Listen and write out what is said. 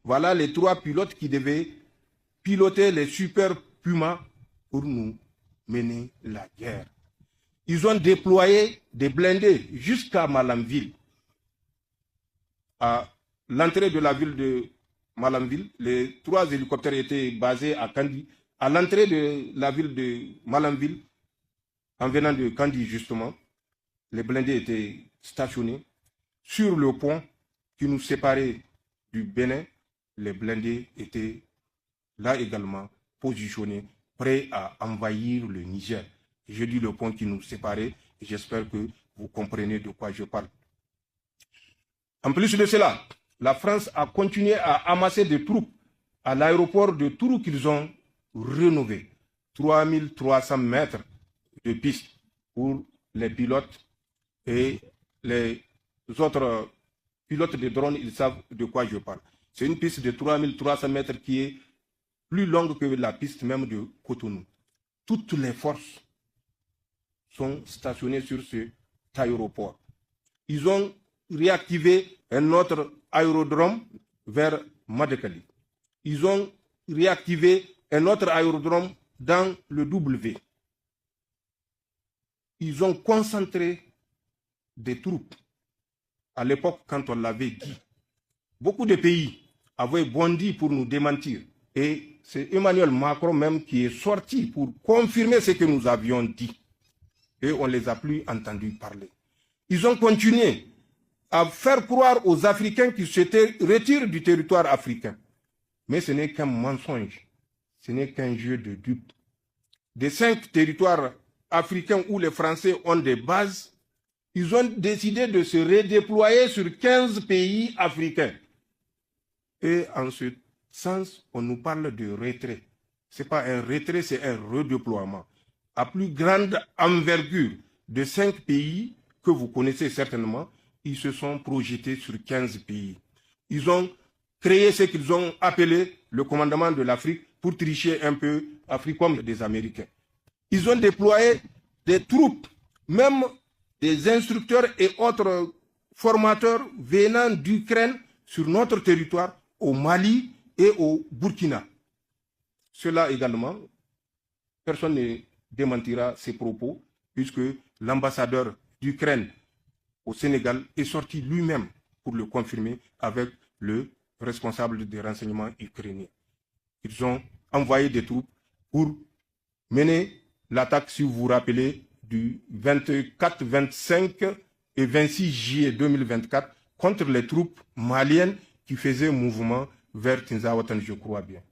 Voilà les 3 pilotes qui devaient piloter les Super Pumas pour nous mener la guerre. Ils ont déployé des blindés jusqu'à Malanville. À l'entrée de la ville de Malanville, les 3 hélicoptères étaient basés à Kandi. À l'entrée de la ville de Malanville, en venant de Kandi justement, les blindés étaient stationnés. Sur le pont qui nous séparait du Bénin, les blindés étaient là également positionnés, prêts à envahir le Niger. Je dis le pont qui nous séparait, et j'espère que vous comprenez de quoi je parle. En plus de cela, la France a continué à amasser des troupes à l'aéroport de Tourou qu'ils ont rénové. 3300 mètres de piste pour les pilotes et les autres pilotes de drones, ils savent de quoi je parle. C'est une piste de 3300 mètres qui est plus longue que la piste même de Cotonou. Toutes les forces sont stationnées sur cet aéroport. Ils ont réactivé un autre aérodrome vers Madekali. Ils ont réactivé un autre aérodrome dans le W. Ils ont concentré des troupes. À l'époque, quand on l'avait dit, beaucoup de pays avaient bondi pour nous démentir. Et c'est Emmanuel Macron même qui est sorti pour confirmer ce que nous avions dit. Et on ne les a plus entendus parler. Ils ont continué à faire croire aux Africains qu'ils se retirent du territoire africain. Mais ce n'est qu'un mensonge. Ce n'est qu'un jeu de dupes. Des 5 territoires africains où les Français ont des bases, ils ont décidé de se redéployer sur 15 pays africains. Et en ce sens, on nous parle de retrait. Ce n'est pas un retrait, c'est un redéploiement. À plus grande envergure de 5 pays que vous connaissez certainement, ils se sont projetés sur 15 pays. Ils ont créé ce qu'ils ont appelé le commandement de l'Afrique pour tricher un peu Africom des Américains. Ils ont déployé des troupes, même des instructeurs et autres formateurs venant d'Ukraine sur notre territoire, au Mali et au Burkina. Cela également, personne ne démentira ces propos, puisque l'ambassadeur d'Ukraine au Sénégal est sorti lui-même pour le confirmer avec le responsable des renseignements ukrainiens. Ils ont envoyé des troupes pour mener l'attaque, si vous vous rappelez, du 24, 25 et 26 juillet 2024 contre les troupes maliennes qui faisaient mouvement vers Tinzawatan, je crois bien.